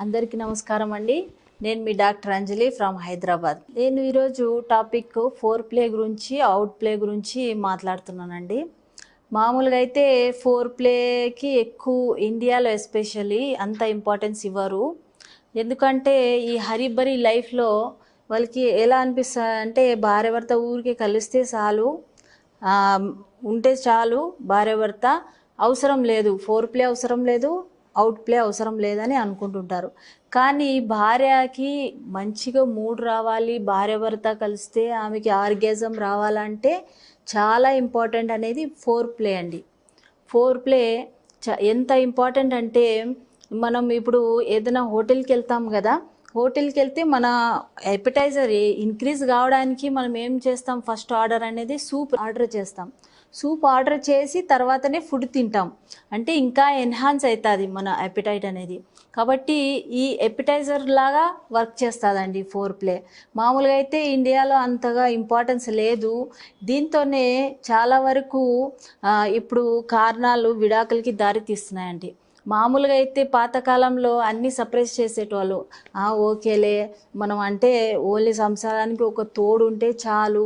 అందరికీ నమస్కారం అండి. నేను మీ డాక్టర్ అంజలి ఫ్రమ్ హైదరాబాద్. నేను ఈరోజు టాపిక్ ఫోర్ ప్లే గురించి, అవుట్ ప్లే గురించి మాట్లాడుతున్నానండి. మామూలుగా అయితే ఫోర్ ప్లేకి ఎక్కువ ఇండియాలో ఎస్పెషల్లీ అంత ఇంపార్టెన్స్ ఇవ్వరు. ఎందుకంటే ఈ హరిబరి లైఫ్లో వాళ్ళకి ఎలా అనిపిస్తుంది అంటే భార్య భర్త ఊరికి కలిస్తే చాలు, ఉంటే చాలు, భార్య భర్త అవసరం లేదు, ఫోర్ ప్లే అవసరం లేదు, అవుట్ ప్లే అవసరం లేదని అనుకుంటుంటారు. కానీ భార్యకి మంచిగా మూడ్ రావాలి, భార్య భర్త కలిస్తే ఆమెకి ఆర్గాజం రావాలంటే చాలా ఇంపార్టెంట్ అనేది ఫోర్ ప్లే అండి. ఫోర్ ప్లే ఎంత ఇంపార్టెంట్ అంటే మనం ఇప్పుడు ఏదైనా హోటల్కి వెళ్తాం కదా, హోటల్కి వెళ్తే మన ఎపిటైజర్ ఇంక్రీజ్ కావడానికి మనం ఏం చేస్తాం, ఫస్ట్ ఆర్డర్ అనేది సూప్ ఆర్డర్ చేస్తాం. సూప్ ఆర్డర్ చేసి తర్వాతనే ఫుడ్ తింటాం. అంటే ఇంకా ఎన్హాన్స్ అవుతుంది మన ఎపిటైట్ అనేది. కాబట్టి ఈ ఎపిటైజర్ లాగా వర్క్ చేస్తుందండి ఫోర్ ప్లే. మామూలుగా అయితే ఇండియాలో అంతగా ఇంపార్టెన్స్ లేదు. దీంతోనే చాలా వరకు ఇప్పుడు కారణాలు విడాకులకి దారి తీస్తున్నాయండి. మామూలుగా అయితే పాతకాలంలో అన్నీ సప్రెస్ చేసేటోళ్ళు. ఓకేలే, మనం అంటే ఓన్లీ సంసారానికి ఒక తోడు ఉంటే చాలు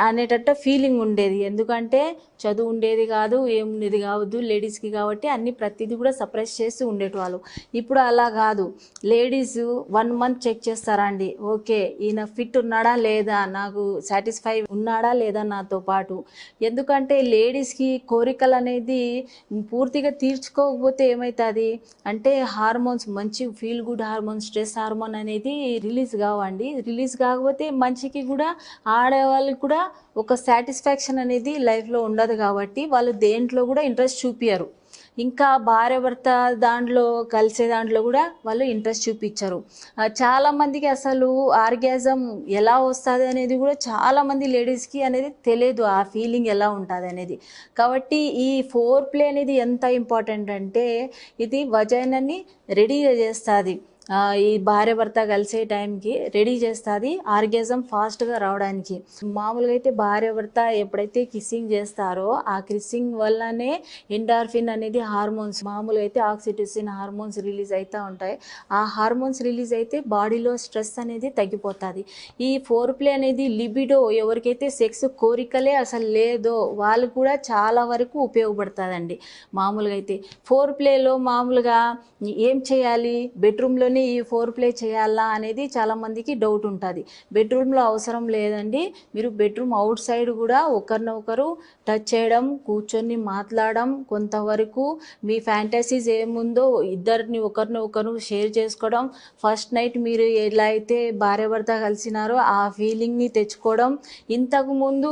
అనేటట్టు ఫీలింగ్ ఉండేది. ఎందుకంటే చదువు ఉండేది కాదు, ఏముండేది కావద్దు లేడీస్కి, కాబట్టి అన్ని ప్రతిదీ కూడా సప్రెస్ చేసి ఉండేటవాళ్ళు. ఇప్పుడు అలా కాదు. లేడీస్ 1 మంత్ చెక్ చేస్తారండి. ఓకే, ఈయన ఫిట్ ఉన్నాడా లేదా, నాకు సాటిస్ఫై ఉన్నాడా లేదా నాతో పాటు. ఎందుకంటే లేడీస్కి కోరికలు అనేది పూర్తిగా తీర్చుకోకపోతే ఏమవుతుంది అంటే హార్మోన్స్, మంచి feel good hormone, stress hormone అనేది రిలీజ్ కావండి. రిలీజ్ కాకపోతే మనిషికి కూడా, ఆడవాళ్ళకి కూడా ఒక సాటిస్ఫాక్షన్ అనేది లైఫ్లో ఉండదు. కాబట్టి వాళ్ళు దేంట్లో కూడా ఇంట్రెస్ట్ చూపించరు. ఇంకా భార్య భర్త దాంట్లో కలిసే దాంట్లో కూడా వాళ్ళు ఇంట్రెస్ట్ చూపించరు. చాలామందికి అసలు ఆర్గాజం ఎలా వస్తుంది అనేది కూడా చాలామంది లేడీస్కి అనేది తెలియదు, ఆ ఫీలింగ్ ఎలా ఉంటుంది అనేది. కాబట్టి ఈ ఫోర్ ప్లే అనేది ఎంత ఇంపార్టెంట్ అంటే ఇది వజైనాని రెడీగా చేస్తుంది. ఈ భార్య భర్త కలిసే టైంకి రెడీ చేస్తుంది ఆర్గాజం ఫాస్ట్గా రావడానికి. మామూలుగా అయితే భార్య భర్త ఎప్పుడైతే కిస్సింగ్ చేస్తారో ఆ కిస్సింగ్ వల్లనే ఎండార్ఫిన్ అనేది హార్మోన్స్, మామూలుగా అయితే ఆక్సిటోసిన్ హార్మోన్స్ రిలీజ్ అవుతూ ఉంటాయి. ఆ హార్మోన్స్ రిలీజ్ అయితే బాడీలో స్ట్రెస్ అనేది తగ్గిపోతుంది. ఈ ఫోర్ ప్లే అనేది లిబిడో, ఎవరికైతే సెక్స్ కోరికలే అసలు లేదో వాళ్ళు కూడా చాలా వరకు ఉపయోగపడుతుందండి. మామూలుగా అయితే ఫోర్ ప్లేలో మామూలుగా ఏం చేయాలి, బెడ్రూమ్లోనే ఈ ఫోర్ ప్లే చేయాలా అనేది చాలామందికి డౌట్ ఉంటుంది. బెడ్రూమ్లో అవసరం లేదండి. మీరు బెడ్రూమ్ అవుట్ సైడ్ కూడా ఒకరినొకరు టచ్ చేయడం, కూర్చొని మాట్లాడడం, కొంతవరకు మీ ఫ్యాంటసీస్ ఏముందో ఇద్దరిని ఒకరిని షేర్ చేసుకోవడం, ఫస్ట్ నైట్ మీరు ఎలా అయితే భార్య భర్త కలిసినారో ఆ ఫీలింగ్ని తెచ్చుకోవడం, ఇంతకుముందు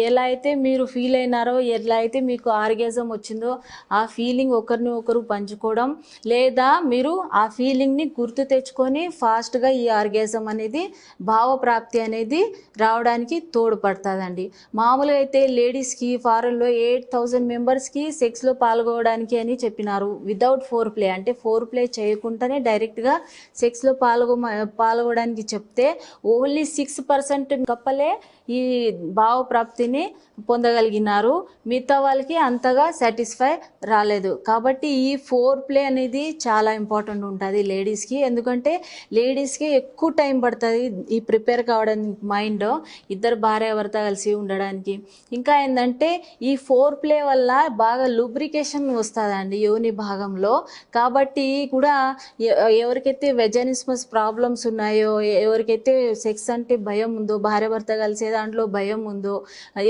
ఎలా అయితే మీరు ఫీల్ అయినారో, ఎలా అయితే మీకు ఆర్గాజం వచ్చిందో ఆ ఫీలింగ్ ఒకరిని ఒకరు పంచుకోవడం, లేదా మీరు ఆ ఫీలింగ్ని గుర్తు తెచ్చుకొని ఫాస్ట్గా ఈ ఆర్గాజం అనేది భావప్రాప్తి అనేది రావడానికి తోడ్పడుతుందండి. మామూలుగా అయితే లేడీస్కి ఫారెన్లో 8,000 మెంబర్స్కి సెక్స్లో పాల్గొనడానికి అని చెప్పినారు వితౌట్ ఫోర్ ప్లే. అంటే ఫోర్ ప్లే చేయకుండానే డైరెక్ట్గా సెక్స్లో పాల్గొనడానికి చెప్తే ఓన్లీ 6% కప్పలే ఈ భావప్రాప్తిని పొందగలిగినారు. మిగతా వాళ్ళకి అంతగా సాటిస్ఫై రాలేదు. కాబట్టి ఈ ఫోర్ ప్లే అనేది చాలా ఇంపార్టెంట్ ఉంటుంది లేడీస్కి. ఎందుకంటే లేడీస్కి ఎక్కువ టైం పడుతుంది ఈ ప్రిపేర్ కావడానికి, మైండ్ ఇద్దరు భార్య భర్త కలిసి ఉండడానికి. ఇంకా ఏంటంటే ఈ ఫోర్ ప్లే వల్ల బాగా లూబ్రికేషన్ వస్తుందండి యోని భాగంలో. కాబట్టి కూడా ఎవరికైతే వెజనిస్మస్ ప్రాబ్లమ్స్ ఉన్నాయో, ఎవరికైతే సెక్స్ అంటే భయం ఉందో, భార్య భర్త కలిసే దాంట్లో భయం ఉందో,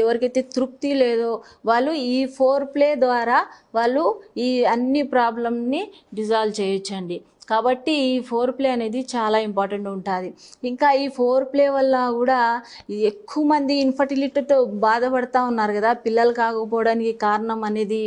ఎవరికైతే తృప్తి లేదో వాళ్ళు ఈ ఫోర్ ప్లే ద్వారా వాళ్ళు ఈ అన్ని ప్రాబ్లమ్ని డిజాల్వ్ చేయొచ్చండి. కాబట్టి ఈ ఫోర్ ప్లే అనేది చాలా ఇంపార్టెంట్ ఉంటుంది. ఇంకా ఈ ఫోర్ ప్లే వల్ల కూడా ఎక్కువ మంది ఇన్ఫర్టిలిటీతో బాధపడుతూ ఉన్నారు కదా, పిల్లలు కాకపోవడానికి కారణం అనేది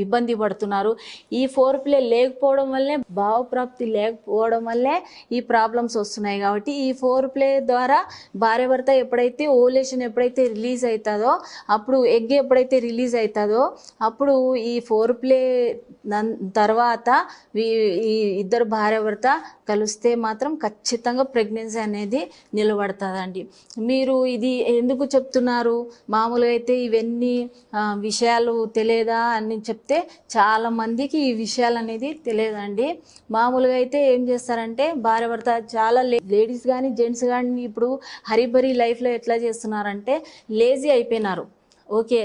ఇబ్బంది పడుతున్నారు. ఈ ఫోర్ ప్లే లేకపోవడం వల్లే, భావప్రాప్తి లేకపోవడం వల్లే ఈ ప్రాబ్లమ్స్ వస్తున్నాయి. కాబట్టి ఈ ఫోర్ ప్లే ద్వారా భార్య భర్త ఎప్పుడైతే ఓవులేషన్ ఎప్పుడైతే రిలీజ్ అవుతుందో, అప్పుడు ఎగ్ ఎప్పుడైతే రిలీజ్ అవుతుందో అప్పుడు ఈ ఫోర్ ప్లే తర్వాత ఈ ఇద్దరు భార్యాభర్త కలిస్తే మాత్రం ఖచ్చితంగా ప్రెగ్నెన్సీ అనేది నిలబడుతుందండి. మీరు ఇది ఎందుకు చెప్తున్నారు, మామూలుగా అయితే ఇవన్నీ విషయాలు తెలియదా అని చెప్తే చాలామందికి ఈ విషయాలు అనేది తెలియదండి. మామూలుగా అయితే ఏం చేస్తారంటే భార్యాభర్త చాలా లేడీస్ కానీ జెంట్స్ కానీ ఇప్పుడు హరిబరి లైఫ్లో ఎట్లా చేస్తున్నారంటే లేజీ అయిపోయినారు. ఓకే,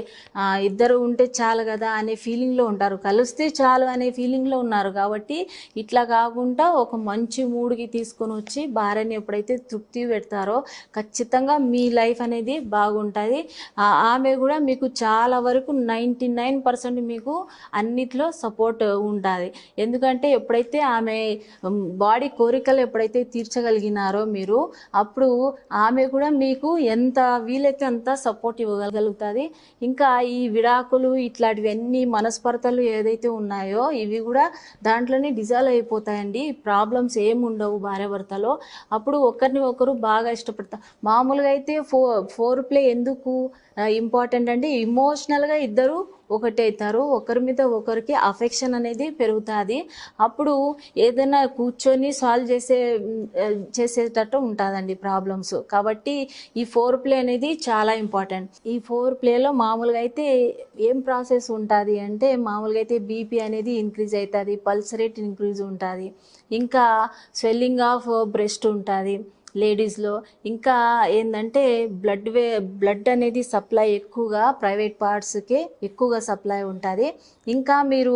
ఇద్దరు ఉంటే చాలు కదా అనే ఫీలింగ్లో ఉంటారు, కలిస్తే చాలు అనే ఫీలింగ్లో ఉన్నారు. కాబట్టి ఇట్లా కాకుండా ఒక మంచి మూడ్కి తీసుకొని వచ్చి భార్యని ఎప్పుడైతే తృప్తి పెడతారో ఖచ్చితంగా మీ లైఫ్ అనేది బాగుంటుంది. ఆమె కూడా మీకు చాలా వరకు 99% మీకు అన్నిట్లో సపోర్ట్ ఉంటుంది. ఎందుకంటే ఎప్పుడైతే ఆమె బాడీ కోరికలు ఎప్పుడైతే తీర్చగలిగినారో మీరు, అప్పుడు ఆమె కూడా మీకు ఎంత వీలైతే అంత సపోర్ట్ ఇవ్వగలుగుతుంది. ఇంకా ఈ విడాకులు ఇట్లాంటివన్నీ మనస్పర్ధలు ఏదైతే ఉన్నాయో ఇవి కూడా దాంట్లోనే డిజాల్వ్ అయిపోతాయండి. ప్రాబ్లమ్స్ ఏమి ఉండవు భార్యాభర్తలో. అప్పుడు ఒకరిని ఒకరు బాగా ఇష్టపడతారు. మామూలుగా అయితే ఫోర్ ప్లే ఎందుకు ఇంపార్టెంట్ అంటే ఇమోషనల్గా ఇద్దరు ఒకటి అవుతారు, ఒకరి మీద ఒకరికి అఫెక్షన్ అనేది పెరుగుతుంది. అప్పుడు ఏదైనా కూర్చొని సాల్వ్ చేసేటట్టు ఉంటుందండి ప్రాబ్లమ్స్. కాబట్టి ఈ ఫోర్ ప్లే అనేది చాలా ఇంపార్టెంట్. ఈ ఫోర్ ప్లేలో మామూలుగా అయితే ఏం ప్రాసెస్ ఉంటుంది అంటే మామూలుగా అయితే బీపీ అనేది ఇంక్రీజ్ అవుతుంది, పల్స్ రేట్ ఇంక్రీజ్ ఉంటుంది, ఇంకా స్వెల్లింగ్ ఆఫ్ బ్రెస్ట్ ఉంటుంది లేడీస్లో. ఇంకా ఏంటంటే బ్లడ్ అనేది సప్లై ఎక్కువగా ప్రైవేట్ పార్ట్స్కి ఎక్కువగా సప్లై ఉంటుంది. ఇంకా మీరు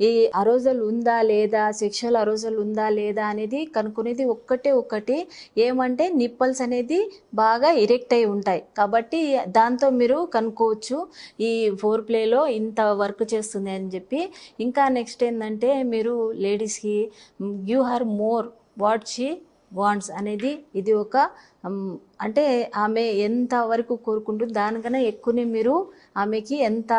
ఈ అరోజల్ ఉందా లేదా, సెక్షువల్ అరోజల్ ఉందా లేదా అనేది కనుక్కునేది ఒకటి ఏమంటే నిప్పల్స్ అనేది బాగా ఇరెక్ట్ అయి ఉంటాయి. కాబట్టి దాంతో మీరు కనుక్కోవచ్చు ఈ ఫోర్ ప్లేలో ఇంత వర్క్ చేస్తుంది అని చెప్పి. ఇంకా నెక్స్ట్ ఏంటంటే మీరు లేడీస్కి give her more what she wants అనేది ఇది ఒక అంటే ఆమె ఎంత వరకు కోరుకుంటుంది దానికన్నా ఎక్కువనే మీరు ఆమెకి ఎంత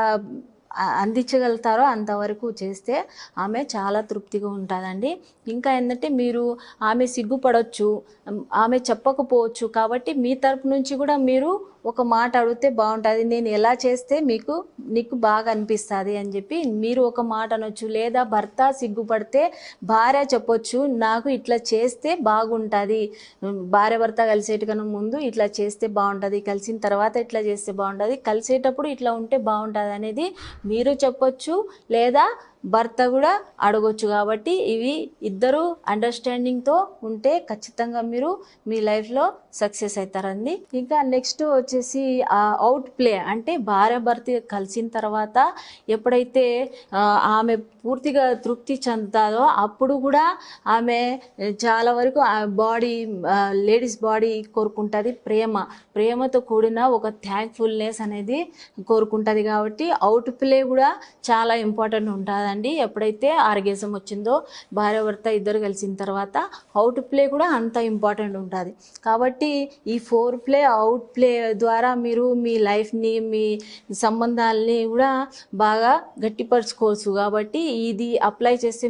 అందించగలుగుతారో అంతవరకు చేస్తే ఆమె చాలా తృప్తిగా ఉంటుందండి. ఇంకా ఏంటంటే మీరు ఆమె సిగ్గుపడవచ్చు, ఆమె చెప్పకపోవచ్చు. కాబట్టి మీ తరపు నుంచి కూడా మీరు ఒక మాట అడిగితే బాగుంటుంది, నేను ఎలా చేస్తే నీకు బాగా అనిపిస్తుంది అని చెప్పి మీరు ఒక మాట అనొచ్చు. లేదా భర్త సిగ్గుపడితే భార్య చెప్పొచ్చు, నాకు ఇట్లా చేస్తే బాగుంటుంది, భార్య భర్త కలిసేటికన్నా ముందు ఇట్లా చేస్తే బాగుంటుంది, కలిసిన తర్వాత ఇట్లా చేస్తే బాగుంటుంది, కలిసేటప్పుడు ఇట్లా ఉంటే బాగుంటుంది అనేది మీరు చెప్పొచ్చు, లేదా భర్త కూడా అడగొచ్చు. కాబట్టి ఇవి ఇద్దరు అండర్స్టాండింగ్తో ఉంటే ఖచ్చితంగా మీరు మీ లైఫ్లో సక్సెస్ అవుతారండి. ఇంకా నెక్స్ట్ వచ్చేసి అవుట్ ప్లే అంటే భార్య భర్త కలిసిన తర్వాత ఎప్పుడైతే ఆమె పూర్తిగా తృప్తి చెందుతాదో అప్పుడు కూడా ఆమె చాలా వరకు లేడీస్ బాడీ కోరుకుంటుంది, ప్రేమతో కూడిన ఒక థ్యాంక్ఫుల్నెస్ అనేది కోరుకుంటుంది. కాబట్టి అవుట్ ప్లే కూడా చాలా ఇంపార్టెంట్ ఉంటుందండి. ఎప్పుడైతే ఆర్గేజం వచ్చిందో భార్యాభర్త ఇద్దరు కలిసిన తర్వాత అవుట్ ప్లే కూడా అంత ఇంపార్టెంట్ ఉంటుంది. కాబట్టి ఈ ఫోర్ ప్లే అవుట్ ప్లే ద్వారా మీరు మీ లైఫ్ని మీ సంబంధాలని కూడా బాగా గట్టిపరచుకోవచ్చు. కాబట్టి ఇది అప్లై చేస్తే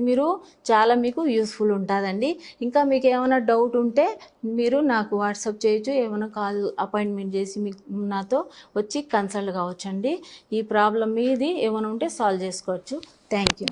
మీకు యూస్ఫుల్ ఉంటుందండి. ఇంకా మీకు ఏమైనా డౌట్ ఉంటే మీరు నాకు వాట్సాప్ చేయొచ్చు, ఏమైనా కాల్ అపాయింట్మెంట్ చేసి మీకు నాతో వచ్చి కన్సల్ట్ కావచ్చండి. ఈ ప్రాబ్లం మీది ఏమైనా ఉంటే సాల్వ్ చేసుకోవచ్చు. Thank you.